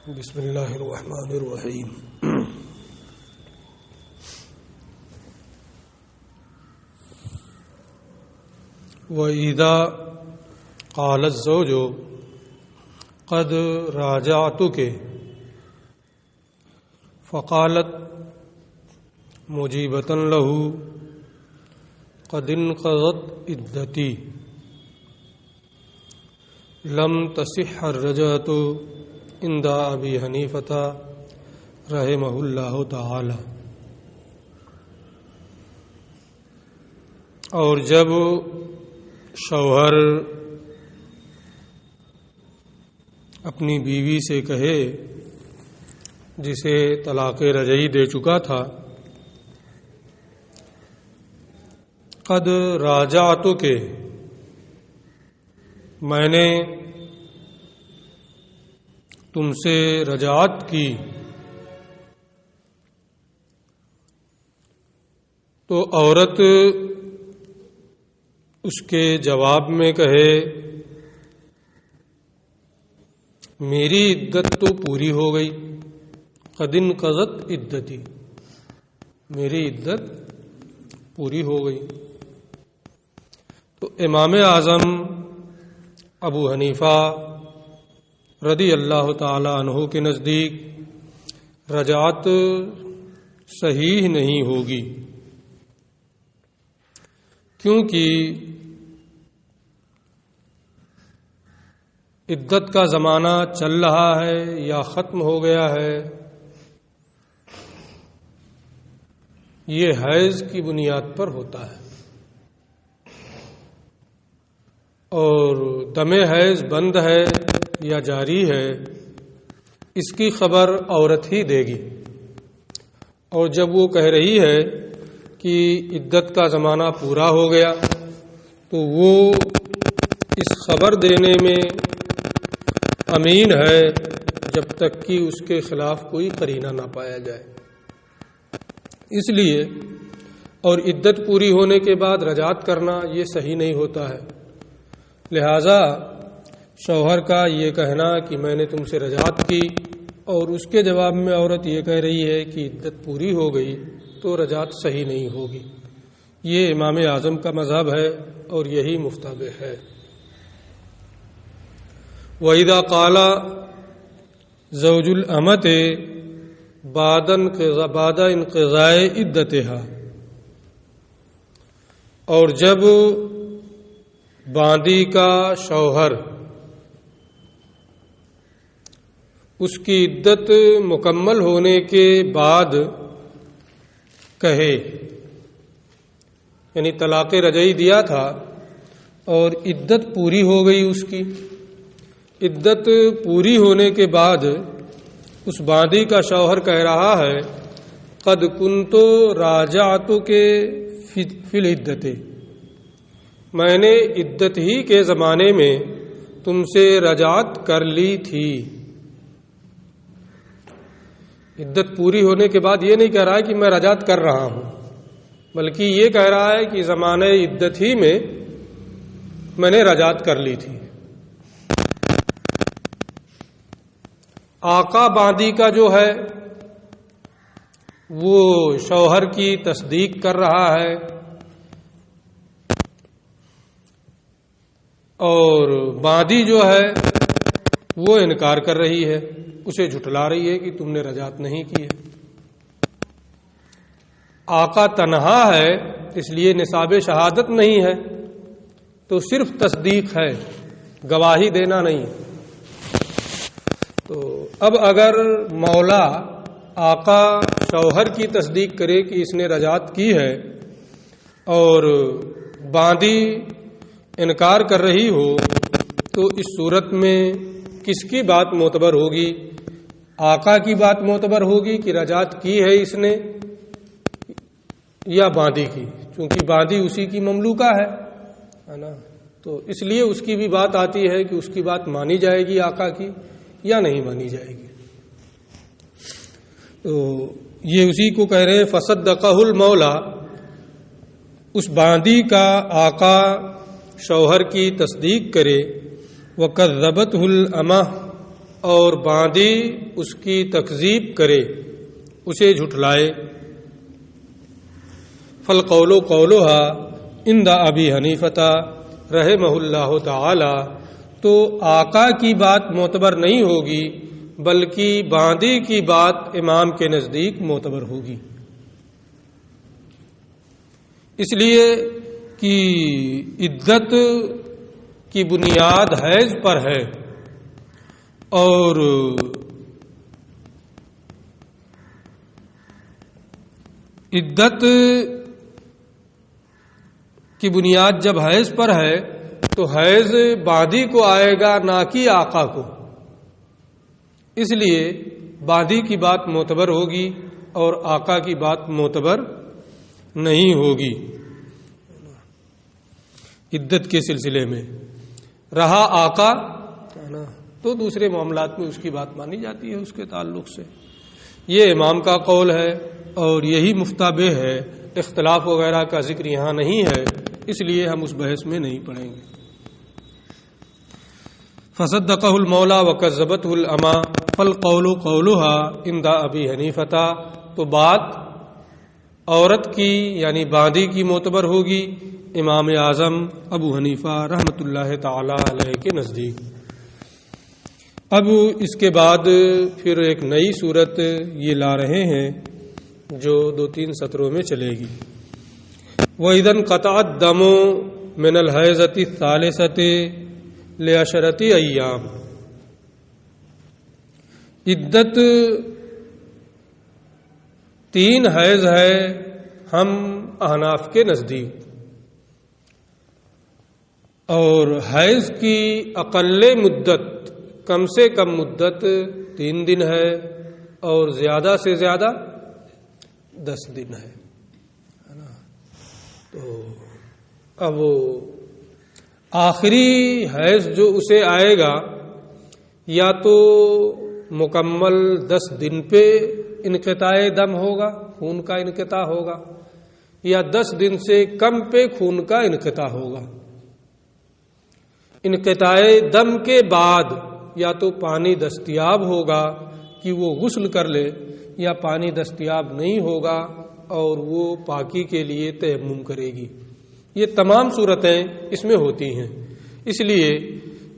بسم اللہ الرحمن الرحیم۔ وَإِذَا قَالَ الزَّوْجُ قَدْ رَاجَعْتُكِ فَقَالَتْ مُجِيبَةً لَهُ قَدْ انْقَضَتْ عِدَّتِي لَمْ تَصِحَّ الرَّجْعَةُ عند ابی حنیفہ رحمہ اللہ تعالی۔ اور جب شوہر اپنی بیوی سے کہے جسے طلاق رجعی دے چکا تھا، قد راجعتک، میں نے تم سے رجعت کی، تو عورت اس کے جواب میں کہے میری عدت تو پوری ہو گئی، قد انقضت عدتی، میری عدت پوری ہو گئی۔ تو امام اعظم ابو حنیفہ رضی اللہ تعالی عنہ کے نزدیک رجعت صحیح نہیں ہوگی، کیونکہ عدت کا زمانہ چل رہا ہے یا ختم ہو گیا ہے، یہ حیض کی بنیاد پر ہوتا ہے، اور دم حیض بند ہے یا جاری ہے اس کی خبر عورت ہی دے گی۔ اور جب وہ کہہ رہی ہے کہ عدت کا زمانہ پورا ہو گیا، تو وہ اس خبر دینے میں امین ہے جب تک کہ اس کے خلاف کوئی قرینہ نہ پایا جائے۔ اس لیے اور عدت پوری ہونے کے بعد رجعت کرنا یہ صحیح نہیں ہوتا ہے، لہذا شوہر کا یہ کہنا کہ میں نے تم سے رجعت کی اور اس کے جواب میں عورت یہ کہہ رہی ہے کہ عدت پوری ہو گئی، تو رجعت صحیح نہیں ہوگی۔ یہ امام اعظم کا مذہب ہے اور یہی مفتبع ہے۔ وَإِذَا قَالَ زَوْجُ الْأَمَةِ بَعْدَ انْقِضَاءِ عِدَّتِهَا، اور جب باندی کا شوہر اس کی عدت مکمل ہونے کے بعد کہے، یعنی طلاق رجعی دیا تھا اور عدت پوری ہو گئی، اس کی عدت پوری ہونے کے بعد اس باندی کا شوہر کہہ رہا ہے قد کنت راجعتک فی العدت، میں نے عدت ہی کے زمانے میں تم سے رجعت کر لی تھی۔ عدت پوری ہونے کے بعد یہ نہیں کہہ رہا ہے کہ میں رجعت کر رہا ہوں، بلکہ یہ کہہ رہا ہے کہ زمانہ عدت ہی میں نے رجعت کر لی تھی۔ آقا باندی کا جو ہے وہ شوہر کی تصدیق کر رہا ہے اور باندی جو ہے وہ انکار کر رہی ہے، اسے جھٹلا رہی ہے کہ تم نے رجعت نہیں کی ہے۔ آقا تنہا ہے اس لیے نصاب شہادت نہیں ہے، تو صرف تصدیق ہے، گواہی دینا نہیں۔ تو اب اگر مولا آقا شوہر کی تصدیق کرے کہ اس نے رجعت کی ہے اور باندی انکار کر رہی ہو، تو اس صورت میں کس کی بات معتبر ہوگی؟ آقا کی بات معتبر ہوگی کہ رجعت کی ہے اس نے، یا باندی کی؟ چونکہ باندی اسی کی مملوکہ ہے نا، تو اس لیے اس کی بھی بات آتی ہے کہ اس کی بات مانی جائے گی آقا کی یا نہیں مانی جائے گی۔ تو یہ اسی کو کہہ رہے فصدقہ المولا، اس باندی کا آقا شوہر کی تصدیق کرے، وَكَذَّبَتْهُ الْأَمَةُ، اور باندی اس کی تکذیب کرے، اسے جھٹلائے. فالقول قولها عند ابی حنیفہ رحمہ اللہ تعالی، تو آقا کی بات معتبر نہیں ہوگی بلکہ باندی کی بات امام کے نزدیک معتبر ہوگی. اس لیے کہ عدت کی بنیاد حیض پر ہے، اور عدت کی بنیاد جب حیض پر ہے تو حیض باندی کو آئے گا، نہ کہ آقا کو. اس لیے باندی کی بات معتبر ہوگی اور آقا کی بات معتبر نہیں ہوگی عدت کے سلسلے میں. رہا آقا تو دوسرے معاملات میں اس کی بات مانی جاتی ہے اس کے تعلق سے. یہ امام کا قول ہے اور یہی مفتابہ ہے. اختلاف وغیرہ کا ذکر یہاں نہیں ہے، اس لیے ہم اس بحث میں نہیں پڑھیں گے. فصدقہ المولا وکذبتہ الامہ فالقول قولها عند ابی حنیفہ، تو بات عورت کی یعنی باندی کی معتبر ہوگی امام اعظم ابو حنیفہ رحمۃ اللہ تعالی علیہ کے نزدیک. اب اس کے بعد پھر ایک نئی صورت یہ لا رہے ہیں جو 2-3 سطروں میں چلے گی. وَإِذَا انْقَطَعَ الدَّمُ مِنَ الْحَيْضَةِ الثَّالِثَةِ لِعَشْرَةِ أَيَّامٍ. عدت 3 حیض ہے ہم احناف کے نزدیک، اور حیض کی اقل مدت کم سے کم مدت 3 دن ہے اور زیادہ سے زیادہ 10 دن ہے. تو اب آخری حیض جو اسے آئے گا یا تو مکمل 10 دن پہ انقطاع دم ہوگا، خون کا انقطاع ہوگا، یا 10 دن سے کم پہ خون کا انقطاع ہوگا. انقطاع دم کے بعد یا تو پانی دستیاب ہوگا کہ وہ غسل کر لے، یا پانی دستیاب نہیں ہوگا اور وہ پاکی کے لیے تیمم کرے گی. یہ تمام صورتیں اس میں ہوتی ہیں، اس لیے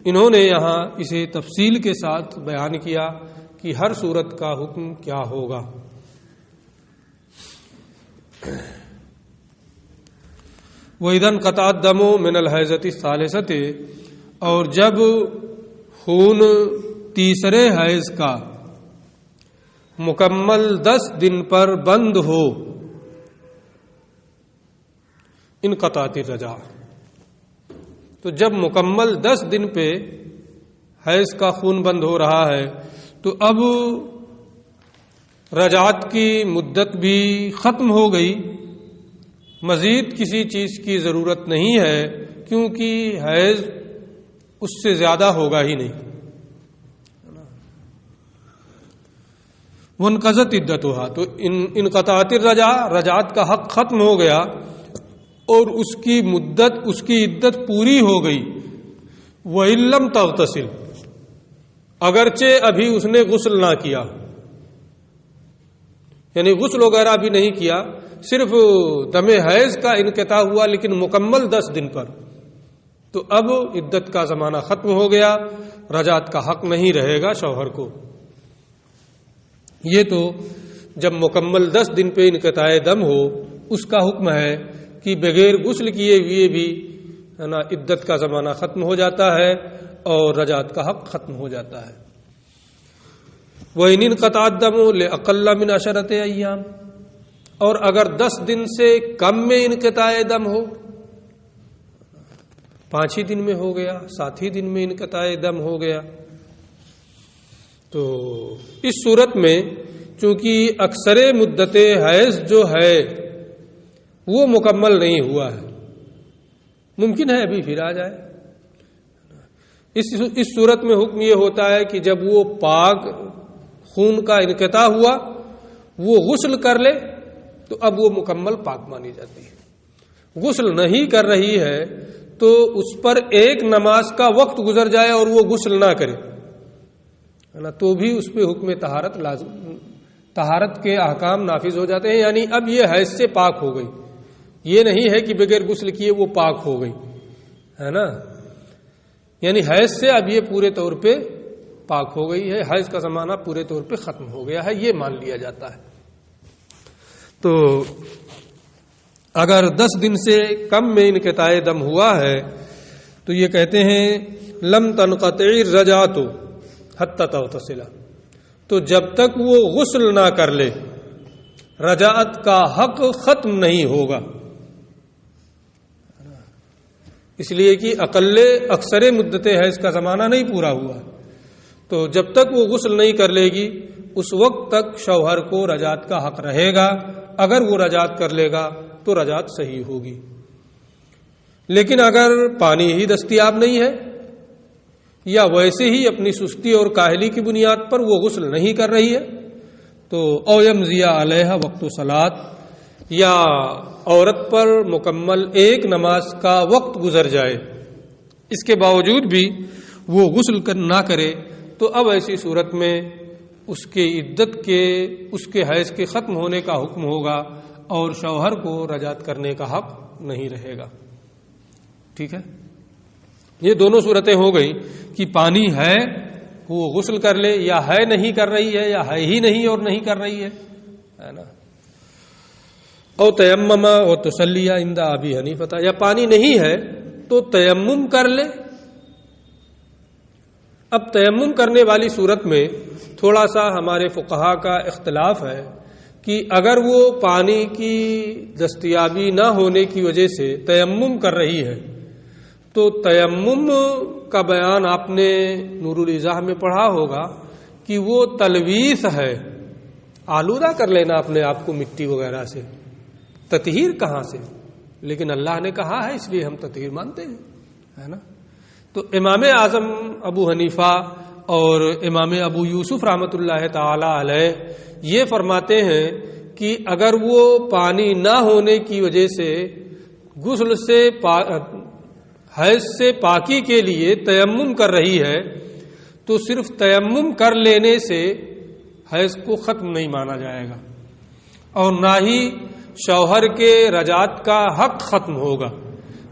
انہوں نے یہاں اسے تفصیل کے ساتھ بیان کیا کہ ہر صورت کا حکم کیا ہوگا. وَإِذَا انْقَطَعَ الدَّمُ مِنَ الْحَيْضَةِ الثَّالِثَةِ، اور جب خون تیسرے حیض کا مکمل 10 دن پر بند ہو، انقطعت الرجاع، تو جب مکمل 10 دن پہ حیض کا خون بند ہو رہا ہے تو اب رجعت کی مدت بھی ختم ہو گئی، مزید کسی چیز کی ضرورت نہیں ہے کیونکہ حیض اس سے زیادہ ہوگا ہی نہیں. وانقضت عدتها، تو انقطعت الرجاع، رجعت کا حق ختم ہو گیا اور اس کی مدت، اس کی عدت پوری ہو گئی. وَإِن لَّمْ تَغْتَسِلْ، اگرچہ ابھی اس نے غسل نہ کیا، یعنی غسل وغیرہ بھی نہیں کیا، صرف دم حیض کا انقطاع ہوا لیکن مکمل 10 دن پر، تو اب عدت کا زمانہ ختم ہو گیا، رجعت کا حق نہیں رہے گا شوہر کو. یہ تو جب مکمل 10 دن پہ انقطاع دم ہو اس کا حکم ہے کہ بغیر غسل کیے ہوئے بھی عدت کا زمانہ ختم ہو جاتا ہے اور رجعت کا حق ختم ہو جاتا ہے. وَإِنِ انْقَطَعَ الدَّمُ لِأَقَلَّ مِنْ 10 أَيَّامٍ، اور اگر 10 دن سے کم میں انقطاع دم ہو، 5 ہی دن میں ہو گیا، 7 ہی دن میں انقطاع دم ہو گیا، تو اس صورت میں چونکہ اکثر مدت حیض جو ہے وہ مکمل نہیں ہوا ہے، ممکن ہے ابھی پھر آ جائے. اس صورت میں حکم یہ ہوتا ہے کہ جب وہ پاک خون کا انقطاع ہوا وہ غسل کر لے تو اب وہ مکمل پاک مانی جاتی ہے. غسل نہیں کر رہی ہے تو اس پر ایک نماز کا وقت گزر جائے اور وہ غسل نہ کرے ہے نا، تو بھی اس پہ حکم طہارت لازم، طہارت کے احکام نافذ ہو جاتے ہیں. یعنی اب یہ حیض سے پاک ہو گئی، یہ نہیں ہے کہ بغیر غسل کیے وہ پاک ہو گئی، ہے نا. یعنی حیض سے اب یہ پورے طور پہ پاک ہو گئی ہے، حیض کا زمانہ پورے طور پہ ختم ہو گیا ہے، یہ مان لیا جاتا ہے. تو اگر 10 دن سے کم میں انقطاع دم ہوا ہے تو یہ کہتے ہیں لم تنقطع الرجعۃ حتی تغتسل، تو جب تک وہ غسل نہ کر لے رجعت کا حق ختم نہیں ہوگا. اس لیے کہ اکثر مدت حیض کا زمانہ نہیں پورا ہوا، تو جب تک وہ غسل نہیں کر لے گی اس وقت تک شوہر کو رجعت کا حق رہے گا. اگر وہ رجعت کر لے گا تو رجعت صحیح ہوگی. لیکن اگر پانی ہی دستیاب نہیں ہے یا ویسے ہی اپنی سستی اور کاہلی کی بنیاد پر وہ غسل نہیں کر رہی ہے تو او یمضی علیہا وقت صلاۃ، یا عورت پر مکمل ایک نماز کا وقت گزر جائے اس کے باوجود بھی وہ غسل نہ کرے، تو اب ایسی صورت میں اس کے عدت کے، اس کے حیض کے ختم ہونے کا حکم ہوگا اور شوہر کو رجعت کرنے کا حق نہیں رہے گا. ٹھیک ہے، یہ دونوں صورتیں ہو گئی کہ پانی ہے وہ غسل کر لے، یا ہے نہیں کر رہی ہے، یا ہے ہی نہیں اور نہیں کر رہی ہے نا. او تیمم و تصلی عند ابی حنیفہ، یا پانی نہیں ہے تو تیمم کر لے. اب تیمم کرنے والی صورت میں تھوڑا سا ہمارے فقہا کا اختلاف ہے کہ اگر وہ پانی کی دستیابی نہ ہونے کی وجہ سے تیمم کر رہی ہے تو تیمم کا بیان آپ نے نور الایضاح میں پڑھا ہوگا کہ وہ تلویث ہے، آلودہ کر لینا اپنے آپ کو مٹی وغیرہ سے. تطہیر کہاں سے؟ لیکن اللہ نے کہا ہے اس لیے ہم تطہیر مانتے ہیں، ہے نا. تو امام اعظم ابو حنیفہ اور امام ابو یوسف رحمۃ اللہ تعالی علیہ یہ فرماتے ہیں کہ اگر وہ پانی نہ ہونے کی وجہ سے غسل سے حیض سے پاکی کے لیے تیمم کر رہی ہے تو صرف تیمم کر لینے سے حیض کو ختم نہیں مانا جائے گا، اور نہ ہی شوہر کے رجعت کا حق ختم ہوگا،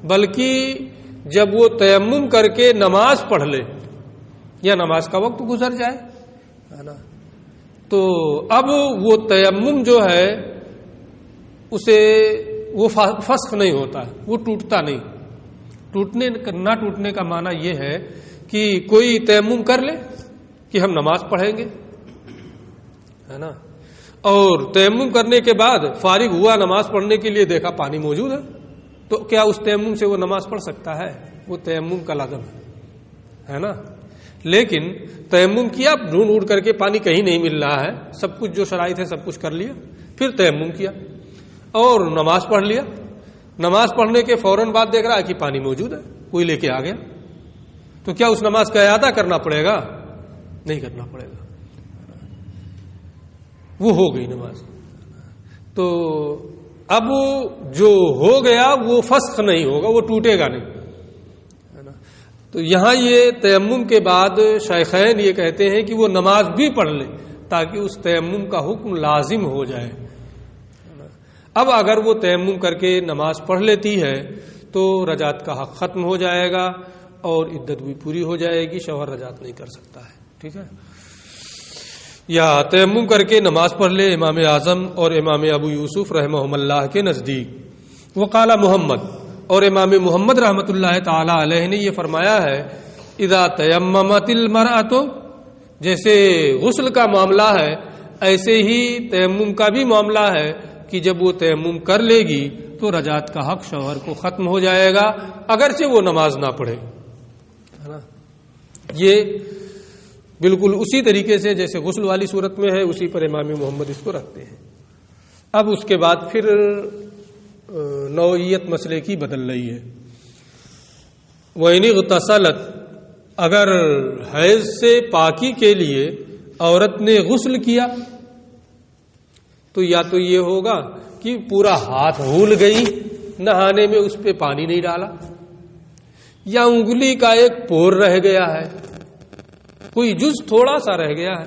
بلکہ جب وہ تیمم کر کے نماز پڑھ لے یا نماز کا وقت گزر جائے، ہے نا، تو اب وہ تیمم جو ہے اسے وہ فسخ نہیں ہوتا ہے، وہ ٹوٹتا نہیں. نہ ٹوٹنے کا معنی یہ ہے کہ کوئی تیمم کر لے کہ ہم نماز پڑھیں گے، ہے نا، اور تیمم کرنے کے بعد فارغ ہوا نماز پڑھنے کے لیے، دیکھا پانی موجود ہے، تو کیا اس تیمم سے وہ نماز پڑھ سکتا ہے؟ وہ تیمم کا لازم ہے نا. لیکن تیمم کیا، ڈھونڈ اڑ کر کے پانی کہیں نہیں مل رہا ہے، سب کچھ جو شرائط ہے سب کچھ کر لیا، پھر تیمم کیا اور نماز پڑھ لیا. نماز پڑھنے کے فوراً بعد دیکھ رہا ہے کہ پانی موجود ہے، کوئی لے کے آ گیا، تو کیا اس نماز کا اعادہ کرنا پڑے گا؟ نہیں کرنا پڑے گا، وہ ہو گئی نماز. تو اب جو ہو گیا وہ فسخ نہیں ہوگا، وہ ٹوٹے گا نہیں، ہے نا. تو یہاں یہ تیمم کے بعد شیخین یہ کہتے ہیں کہ وہ نماز بھی پڑھ لے تاکہ اس تیمم کا حکم لازم ہو جائے. اب اگر وہ تیمم کر کے نماز پڑھ لیتی ہے تو رجعت کا حق ختم ہو جائے گا اور عدت بھی پوری ہو جائے گی، شوہر رجعت نہیں کر سکتا ہے. ٹھیک ہے، یا تیمم کر کے نماز پڑھ لے امام اعظم اور امام ابو یوسف رحمہم اللہ کے نزدیک. وقال محمد، اور امام محمد رحمۃ اللہ تعالی علیہ نے یہ فرمایا ہے اذا تیممت المرأۃ، جیسے غسل کا معاملہ ہے ایسے ہی تیمم کا بھی معاملہ ہے کہ جب وہ تیمم کر لے گی تو رجعت کا حق شوہر کو ختم ہو جائے گا اگرچہ وہ نماز نہ پڑھے، ہے نا. یہ بالکل اسی طریقے سے جیسے غسل والی صورت میں ہے اسی پر امام محمد اس کو رکھتے ہیں. اب اس کے بعد پھر نوعیت مسئلے کی بدل رہی ہے. وَإِنِ اغْتَسَلَتْ، اگر حیض سے پاکی کے لیے عورت نے غسل کیا تو یا تو یہ ہوگا کہ پورا ہاتھ بھول گئی نہانے میں، اس پہ پانی نہیں ڈالا، یا انگلی کا ایک پور رہ گیا ہے کوئی جز تھوڑا سا رہ گیا ہے.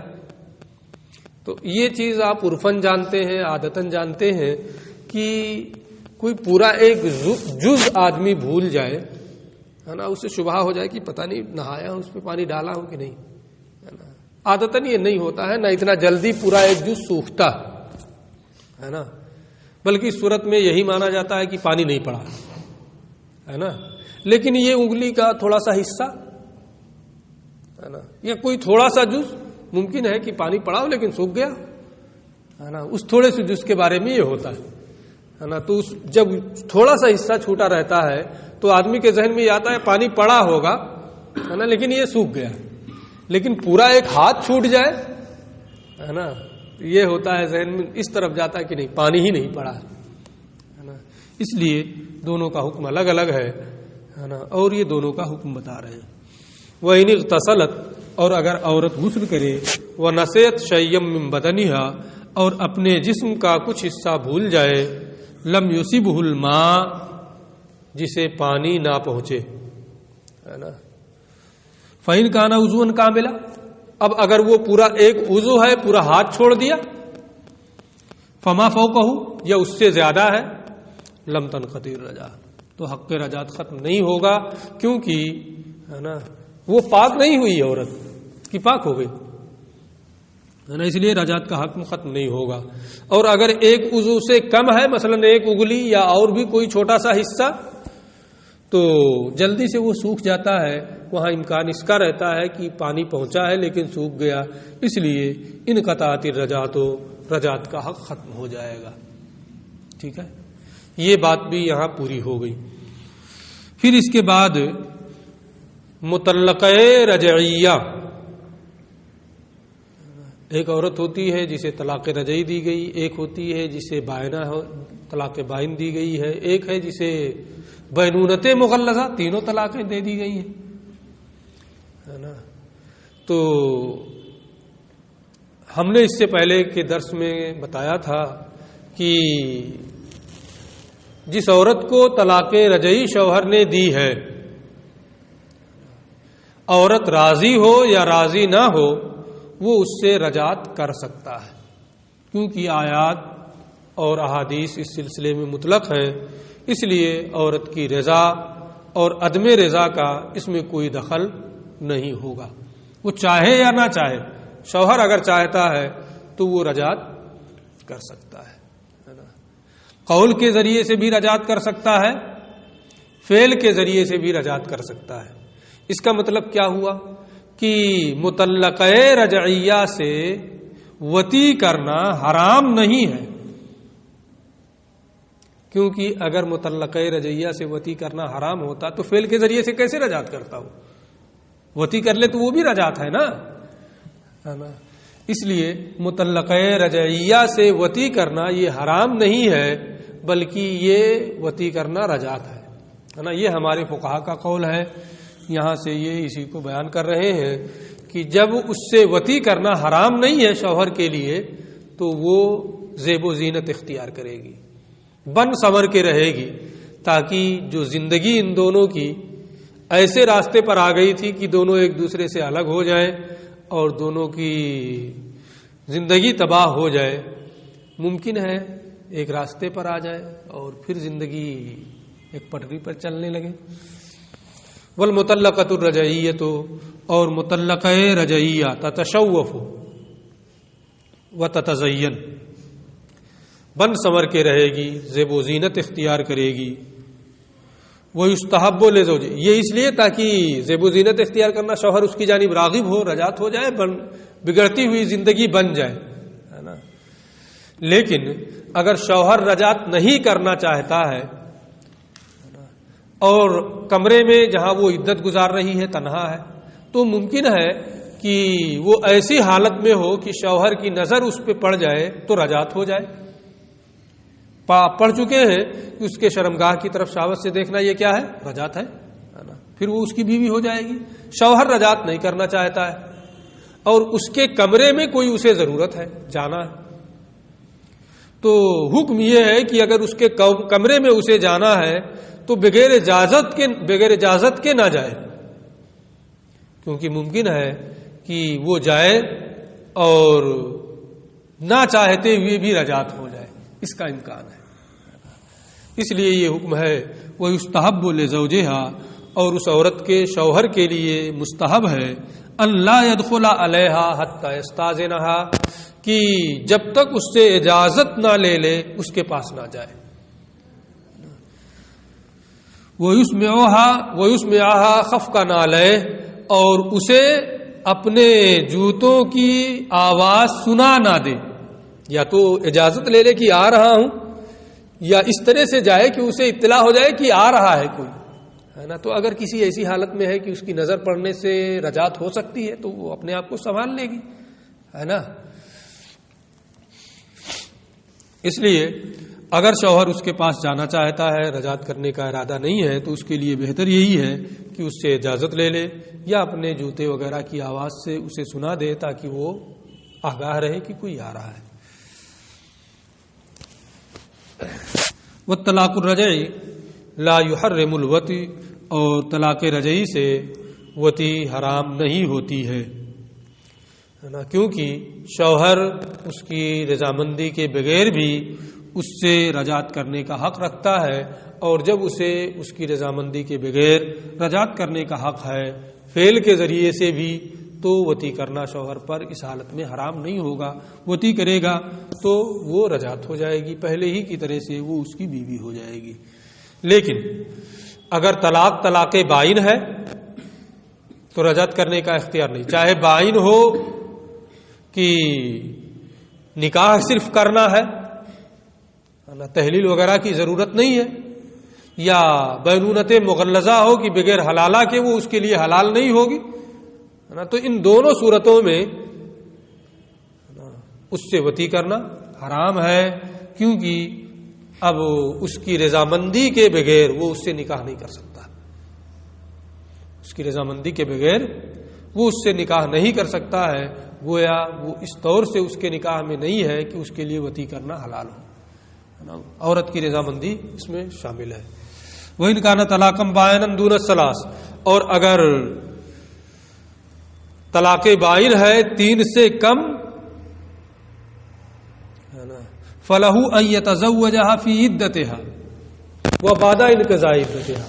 تو یہ چیز آپ عرفاً جانتے ہیں، عادتاً جانتے ہیں کہ کوئی پورا ایک جز آدمی بھول جائے ہے نا، اسے شبہ ہو جائے کہ پتہ نہیں نہایا ہوں، اس پہ پانی ڈالا ہوں کہ نہیں، ہے نا. عادتاً یہ نہیں ہوتا ہے، نہ اتنا جلدی پورا ایک جز سوکھتا ہے نا، بلکہ اس صورت میں یہی مانا جاتا ہے کہ پانی نہیں پڑا ہے نا. لیکن یہ انگلی کا تھوڑا سا حصہ ہے نا، یا کوئی تھوڑا سا جز ممکن ہے کہ پانی پڑا ہو لیکن سوکھ گیا ہے نا، اس تھوڑے سے جز کے بارے میں یہ ہوتا ہے نا. تو جب تھوڑا سا حصہ چھوٹا رہتا ہے تو آدمی کے ذہن میں یہ آتا ہے پانی پڑا ہوگا ہے نا، لیکن یہ سوکھ گیا. لیکن پورا ایک ہاتھ چھوٹ جائے ہے نا، یہ ہوتا ہے ذہن میں اس طرف جاتا ہے کہ نہیں پانی ہی نہیں پڑا ہے نا. اس لیے دونوں کا حکم الگ الگ ہے نا، اور یہ دونوں کا حکم بتا رہے ہیں. وَإِنِ اغْتَسَلَتْ، اور اگر عورت غسل کرے، وَنَسِيَتْ شَيْئًا مِّن بَدَنِهَا، اور اپنے جسم کا کچھ حصہ بھول جائے، لم يصبه الماء، جسے پانی نہ پہنچے ہے نا. فَإِنْ كَانَ وضوءً كَامِلًا، اب اگر وہ پورا ایک وضو ہے، پورا ہاتھ چھوڑ دیا، فما فوقہ، یا اس سے زیادہ ہے، لم تنقطع الرجعہ، تو حق رجعت ختم نہیں ہوگا، کیونکہ ہے نا وہ پاک نہیں ہوئی عورت کی، پاک ہو گئی ہے نا، اس لیے رجعت کا حکم ختم نہیں ہوگا. اور اگر ایک عضو سے کم ہے، مثلا ایک انگلی یا اور بھی کوئی چھوٹا سا حصہ، تو جلدی سے وہ سوکھ جاتا ہے، وہاں امکان اس کا رہتا ہے کہ پانی پہنچا ہے لیکن سوکھ گیا، اس لیے انقطعت الرجعۃ، رجعت کا حق ختم ہو جائے گا. ٹھیک ہے، یہ بات بھی یہاں پوری ہو گئی. پھر اس کے بعد مطلقہ رجعیہ، ایک عورت ہوتی ہے جسے طلاق رجعی دی گئی، ایک ہوتی ہے جسے بائنہ طلاق بائن دی گئی ہے، ایک ہے جسے بینونت مغلظہ، تینوں طلاقیں دے دی گئی ہیں ہے نا. تو ہم نے اس سے پہلے کے درس میں بتایا تھا کہ جس عورت کو طلاق رجعی شوہر نے دی ہے، عورت راضی ہو یا راضی نہ ہو، وہ اس سے رجعت کر سکتا ہے، کیونکہ آیات اور احادیث اس سلسلے میں مطلق ہیں. اس لیے عورت کی رضا اور عدم رضا کا اس میں کوئی دخل نہیں ہوگا. وہ چاہے یا نہ چاہے، شوہر اگر چاہتا ہے تو وہ رجعت کر سکتا ہے نا. قول کے ذریعے سے بھی رجعت کر سکتا ہے، فعل کے ذریعے سے بھی رجعت کر سکتا ہے. اس کا مطلب کیا ہوا کہ مطلقہ رجعیہ سے وطی کرنا حرام نہیں ہے، کیونکہ اگر مطلقہ رجعیہ سے وطی کرنا حرام ہوتا تو فعل کے ذریعے سے کیسے رجعت کرتا ہو؟ وطی کر لے تو وہ بھی رجعت ہے نا. اس لیے مطلقہ رجعیہ سے وطی کرنا یہ حرام نہیں ہے، بلکہ یہ وطی کرنا رجعت ہے نا. یہ ہمارے فقہا کا قول ہے. یہاں سے یہ اسی کو بیان کر رہے ہیں کہ جب اس سے وطی کرنا حرام نہیں ہے شوہر کے لیے، تو وہ زیب و زینت اختیار کرے گی، بن سنور کے رہے گی، تاکہ جو زندگی ان دونوں کی ایسے راستے پر آ گئی تھی کہ دونوں ایک دوسرے سے الگ ہو جائیں اور دونوں کی زندگی تباہ ہو جائے، ممکن ہے ایک راستے پر آ جائے اور پھر زندگی ایک پٹری پر چلنے لگے. والمطلقۃ الرجعیۃ، اور مطلقہ رجعیہ تتشوف وتتزین، بن سنور کے رہے گی، زیب و زینت اختیار کرے گی. ویستحب لزوج، یہ اس لیے تاکہ زیب و زینت اختیار کرنا شوہر اس کی جانب راغب ہو، رجعت ہو جائے، بگڑتی ہوئی زندگی بن جائے ہے نا. لیکن اگر شوہر رجعت نہیں کرنا چاہتا ہے اور کمرے میں جہاں وہ عدت گزار رہی ہے تنہا ہے، تو ممکن ہے کہ وہ ایسی حالت میں ہو کہ شوہر کی نظر اس پہ پڑ جائے تو رجعت ہو جائے. پڑھ چکے ہیں کہ اس کے شرمگاہ کی طرف شہوت سے دیکھنا یہ کیا ہے؟ رجعت ہے نا. پھر وہ اس کی بیوی ہو جائے گی. شوہر رجعت نہیں کرنا چاہتا ہے اور اس کے کمرے میں کوئی اسے ضرورت ہے، جانا ہے، تو حکم یہ ہے کہ اگر اس کے کمرے میں اسے جانا ہے تو بغیر اجازت کے نہ جائے، کیونکہ ممکن ہے کہ وہ جائے اور نہ چاہتے ہوئے بھی رجعت ہو جائے، اس کا امکان ہے۔ اس لیے یہ حکم ہے وہ یستحب لزوجہا، اور اس عورت کے شوہر کے لیے مستحب ہے اللہ يدخل علیہا حتی یستاذنہا، کہ جب تک اس سے اجازت نہ لے لے اس کے پاس نہ جائے۔ وَيُسْمِعُهَا خَفْقَ نَعْلَيْهِ، اور اسے اپنے جوتوں کی آواز سنا نہ دے، یا تو اجازت لے لے کہ آ رہا ہوں، یا اس طرح سے جائے کہ اسے اطلاع ہو جائے کہ آ رہا ہے کوئی، ہے نا۔ تو اگر کسی ایسی حالت میں ہے کہ اس کی نظر پڑنے سے رجعت ہو سکتی ہے تو وہ اپنے آپ کو سنبھال لے گی، ہے نا۔ اس لیے اگر شوہر اس کے پاس جانا چاہتا ہے، رجعت کرنے کا ارادہ نہیں ہے، تو اس کے لیے بہتر یہی ہے کہ اس سے اجازت لے لے، یا اپنے جوتے وغیرہ کی آواز سے اسے سنا دے تاکہ وہ آگاہ رہے کہ کوئی آ رہا ہے۔ والطلاق الرجعی لا يحرم الوطی، اور طلاق رجعی سے وطی حرام نہیں ہوتی ہے نا، کیونکہ شوہر اس کی رضامندی کے بغیر بھی اس سے رجعت کرنے کا حق رکھتا ہے، اور جب اسے اس کی رضامندی کے بغیر رجعت کرنے کا حق ہے فعل کے ذریعے سے بھی، تو وطی کرنا شوہر پر اس حالت میں حرام نہیں ہوگا۔ وطی کرے گا تو وہ رجعت ہو جائے گی، پہلے ہی کی طرح سے وہ اس کی بیوی ہو جائے گی۔ لیکن اگر طلاق بائن ہے تو رجعت کرنے کا اختیار نہیں، چاہے بائن ہو کہ نکاح صرف کرنا ہے، تحلیل وغیرہ کی ضرورت نہیں ہے، یا بینونت مغلظہ ہو کہ بغیر حلالہ کے وہ اس کے لیے حلال نہیں ہوگی، تو ان دونوں صورتوں میں اس سے وطی کرنا حرام ہے، کیونکہ اب اس کی رضامندی کے بغیر وہ اس سے نکاح نہیں کر سکتا، اس کی رضامندی کے بغیر وہ اس سے نکاح نہیں کر سکتا ہے، گویا وہ اس طور سے اس کے نکاح میں نہیں ہے کہ اس کے لیے وطی کرنا حلال ہو، عورت کی رضامندی اس میں شامل ہے۔ وَإِنْ كَانَ طَلَاقًا بَائِنًا دُونَ الثَّلَاثِ، اور اگر طلاق بائن ہے 3 سے کم، فَلَهُ أَن يَتَزَوَّجَهَا فِي عِدَّتِهَا وَبَعْدَ انقضاء عِدَّتِهَا،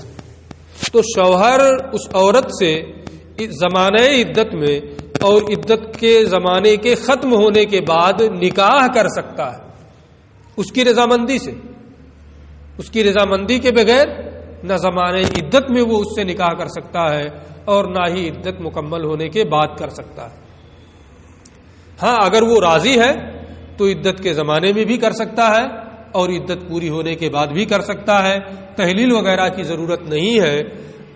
تو شوہر اس عورت سے زمانہ عدت میں اور عدت کے زمانے کے ختم ہونے کے بعد نکاح کر سکتا ہے، اس کی رضامندی سے، اس کی رضامندی کے بغیر نہ زمانے عدت میں وہ اس سے نکاح کر سکتا ہے اور نہ ہی عدت مکمل ہونے کے بعد کر سکتا ہے۔ ہاں اگر وہ راضی ہے تو عدت کے زمانے میں بھی کر سکتا ہے اور عدت پوری ہونے کے بعد بھی کر سکتا ہے، تحلیل وغیرہ کی ضرورت نہیں ہے۔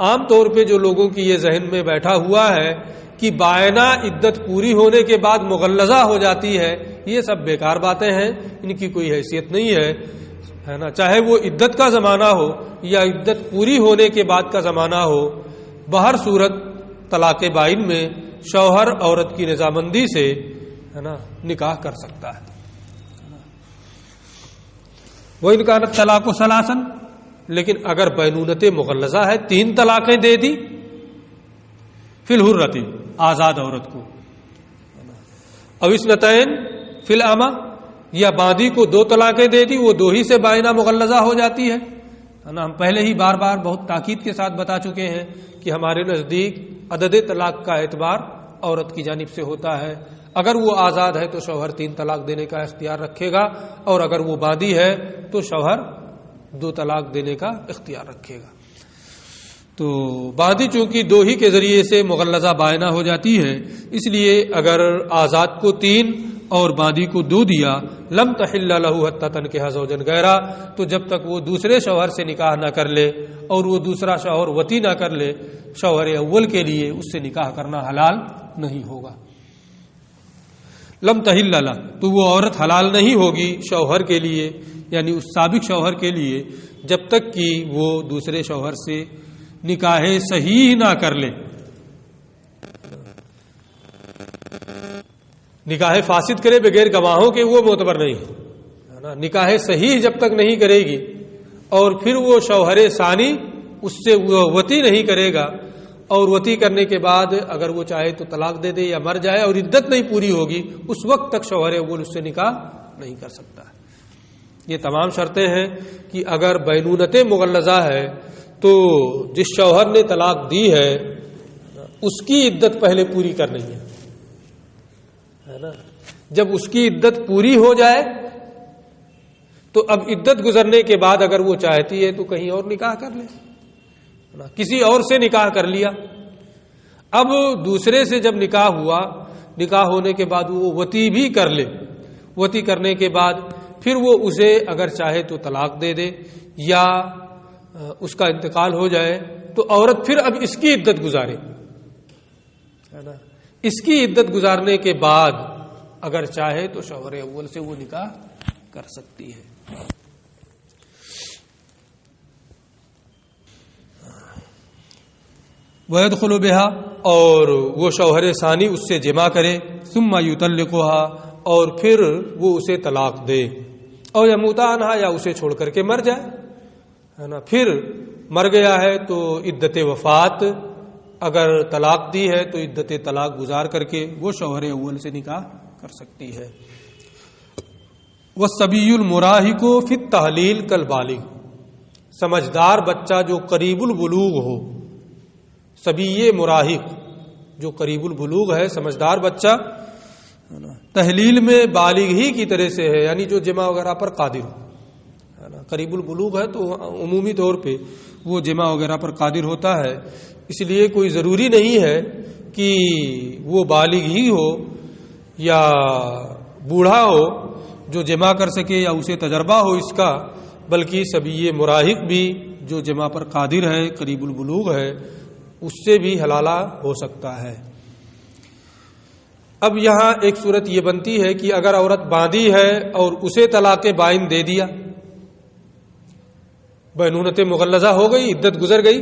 عام طور پہ جو لوگوں کی یہ ذہن میں بیٹھا ہوا ہے کہ بائنہ عدت پوری ہونے کے بعد مغلظہ ہو جاتی ہے، یہ سب بیکار باتیں ہیں، ان کی کوئی حیثیت نہیں ہے نا۔ چاہے وہ عدت کا زمانہ ہو یا عدت پوری ہونے کے بعد کا زمانہ ہو، بہر صورت طلاق بائن میں شوہر عورت کی رضامندی سے ہے نا نکاح کر سکتا ہے۔ وَإِنْ كَانَتْ طَلَاقُ ثَلَاثًا، لیکن اگر بینونت مغلظہ ہے، 3 طلاقیں دے دی، فی الحرۃ، آزاد عورت کو، او اثنتین فی الامہ، یا باندی کو 2 طلاقیں دے دی، وہ 2 ہی سے بائنہ مغلظہ ہو جاتی ہے نا۔ ہم پہلے ہی بار بار بہت تاکید کے ساتھ بتا چکے ہیں کہ ہمارے نزدیک عدد طلاق کا اعتبار عورت کی جانب سے ہوتا ہے۔ اگر وہ آزاد ہے تو شوہر 3 طلاق دینے کا اختیار رکھے گا، اور اگر وہ باندی ہے تو شوہر 2 طلاق دینے کا اختیار رکھے گا۔ تو باندی چونکہ 2 ہی کے ذریعے سے مغلظہ بائنہ ہو جاتی ہے، اس لیے اگر آزاد کو 3 اور باندی کو 2 دیا، لم تحل له حتى تنكح زوجا غیرہ، تو جب تک وہ دوسرے شوہر سے نکاح نہ کر لے اور وہ دوسرا شوہر وطی نہ کر لے، شوہر اول کے لیے اس سے نکاح کرنا حلال نہیں ہوگا۔ لم تحل له، تو وہ عورت حلال نہیں ہوگی شوہر کے لیے، یعنی اس سابق شوہر کے لیے، جب تک کہ وہ دوسرے شوہر سے نکاح صحیح نہ کر لے۔ نکاح فاسد کرے بغیر گواہوں کے وہ معتبر نہیں ہے نا۔ نکاح صحیح جب تک نہیں کرے گی اور پھر وہ شوہر ثانی اس سے وہ وطی نہیں کرے گا اور وطی کرنے کے بعد اگر وہ چاہے تو طلاق دے دے یا مر جائے اور عدت نہیں پوری ہوگی اس وقت تک شوہر اول اس سے نکاح نہیں کر سکتا ہے۔ یہ تمام شرطیں ہیں کہ اگر بینونت مغلظہ ہے تو جس شوہر نے طلاق دی ہے اس کی عدت پہلے پوری کرنی ہے نا۔ جب اس کی عدت پوری ہو جائے تو اب عدت گزرنے کے بعد اگر وہ چاہتی ہے تو کہیں اور نکاح کر لے، کسی اور سے نکاح کر لیا۔ اب دوسرے سے جب نکاح ہوا، نکاح ہونے کے بعد وہ وطی بھی کر لے، وطی کرنے کے بعد پھر وہ اسے اگر چاہے تو طلاق دے دے یا اس کا انتقال ہو جائے تو عورت پھر اب اس کی عدت گزارے، اس کی عدت گزارنے کے بعد اگر چاہے تو شوہر اول سے وہ نکاح کر سکتی ہے۔ وَيَدْخُلُ بِهَا، اور وہ شوہر ثانی اس سے جمع کرے، ثُمَّ يُطَلِّقُهَا، اور پھر وہ اسے طلاق دے، اور يَمُوتَ عَنْهَا، یا اسے چھوڑ کر کے مر جائے، ہے نا۔ پھر مر گیا ہے تو عدت وفات، اگر طلاق دی ہے تو عدت طلاق گزار کر کے وہ شوہر اول سے نکاح کر سکتی ہے۔ وَالصَّبِيُّ الْمُرَاهِقُ فِي التَّحْلِيلِ كَالْبَالِغِ، سمجھدار بچہ جو قریب البلوغ ہو، صبی مراہق جو قریب البلوغ ہے، سمجھدار بچہ، تحلیل میں بالغ ہی کی طرح سے ہے، یعنی جو جمع وغیرہ پر قادر ہو، قریب البلوغ ہے تو عمومی طور پہ وہ جمع وغیرہ پر قادر ہوتا ہے، اس لیے کوئی ضروری نہیں ہے کہ وہ بالغ ہی ہو یا بوڑھا ہو جو جمع کر سکے یا اسے تجربہ ہو اس کا، بلکہ صبی مراہق بھی جو جمع پر قادر ہے، قریب البلوغ ہے، اس سے بھی حلالہ ہو سکتا ہے۔ اب یہاں ایک صورت یہ بنتی ہے کہ اگر عورت باندھی ہے اور اسے طلاق بائن دے دیا، بینونت مغلظہ ہو گئی، عدت گزر گئی،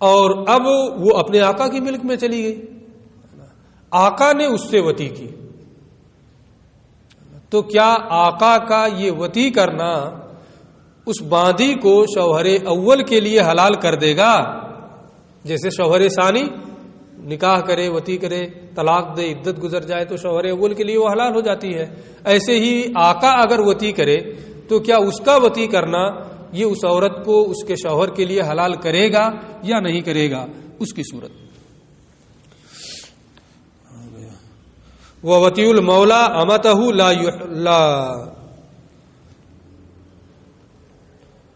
اور اب وہ اپنے آقا کی ملک میں چلی گئی، آقا نے اس سے وطی کی، تو کیا آقا کا یہ وطی کرنا اس باندھی کو شوہر اول کے لیے حلال کر دے گا؟ جیسے شوہر ثانی نکاح کرے، وطی کرے، طلاق دے، عدت گزر جائے تو شوہر اول کے لیے وہ حلال ہو جاتی ہے، ایسے ہی آقا اگر وطی کرے تو کیا اس کا وطی کرنا یہ اس عورت کو اس کے شوہر کے لیے حلال کرے گا یا نہیں کرے گا؟ اس کی صورت وَوَطِيُّ الْمَوْلَى أَمَتَهُ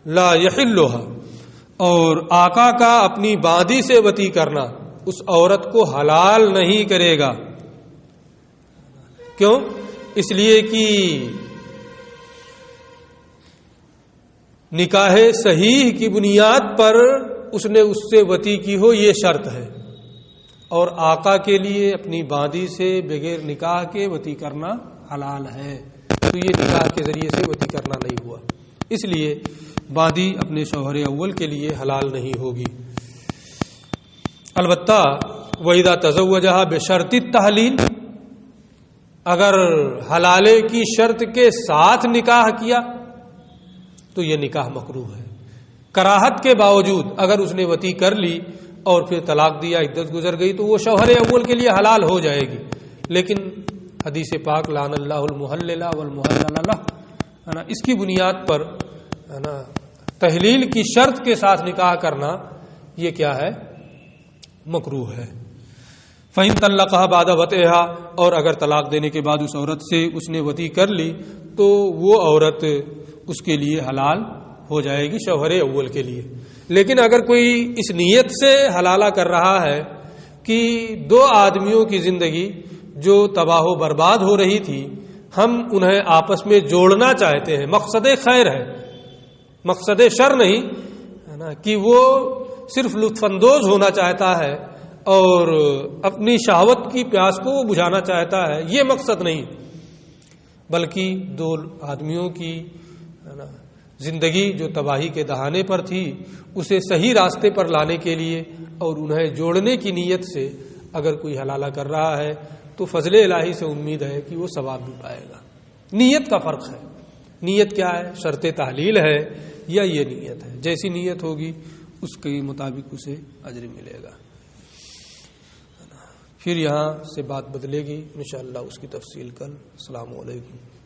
لا يحلها، اور آقا کا اپنی باندھی سے وطی کرنا اس عورت کو حلال نہیں کرے گا۔ کیوں؟ اس لیے کہ نکاح صحیح کی بنیاد پر اس نے اس سے وطی کی ہو، یہ شرط ہے، اور آقا کے لیے اپنی باندھی سے بغیر نکاح کے وطی کرنا حلال ہے، تو یہ نکاح کے ذریعے سے وطی کرنا نہیں ہوا، اس لیے باندھی اپنے شوہر اول کے لیے حلال نہیں ہوگی۔ البتہ وَإِذَا تَزَوَّجَهَا بِشَرْطِ التَّحْلِيلِ، اگر حلالے کی شرط کے ساتھ نکاح کیا تو یہ نکاح مکروہ ہے، کراہت کے باوجود اگر اس نے وطی کر لی اور پھر طلاق دیا، عدت گزر گئی تو وہ شوہر اول کے لیے حلال ہو جائے گی، لیکن حدیث پاک لعن اللہ المحلل والمحلل لہ، اس کی بنیاد پر تحلیل کی شرط کے ساتھ نکاح کرنا یہ کیا ہے؟ مکروہ ہے۔ فَإِن طَلَّقَهَا بَعْدَ وَطْئِهَا، اور اگر طلاق دینے کے بعد اس عورت سے اس نے وطی کر لی تو وہ عورت اس کے لیے حلال ہو جائے گی شوہر اول کے لیے۔ لیکن اگر کوئی اس نیت سے حلالہ کر رہا ہے کہ دو آدمیوں کی زندگی جو تباہ و برباد ہو رہی تھی ہم انہیں آپس میں جوڑنا چاہتے ہیں، مقصد خیر ہے، مقصد شر نہیں ہے نا، کہ وہ صرف لطف اندوز ہونا چاہتا ہے اور اپنی شہوت کی پیاس کو وہ بجھانا چاہتا ہے، یہ مقصد نہیں، بلکہ دو آدمیوں کی زندگی جو تباہی کے دہانے پر تھی اسے صحیح راستے پر لانے کے لیے اور انہیں جوڑنے کی نیت سے اگر کوئی حلالہ کر رہا ہے تو فضل الہی سے امید ہے کہ وہ ثواب بھی پائے گا۔ نیت کا فرق ہے، نیت کیا ہے؟ شرط تحلیل ہے یا یہ نیت ہے؟ جیسی نیت ہوگی اس کے مطابق اسے اجر ملے گا. پھر یہاں سے بات بدلے گی انشاءاللہ، اس کی تفصیل کل. السلام علیکم.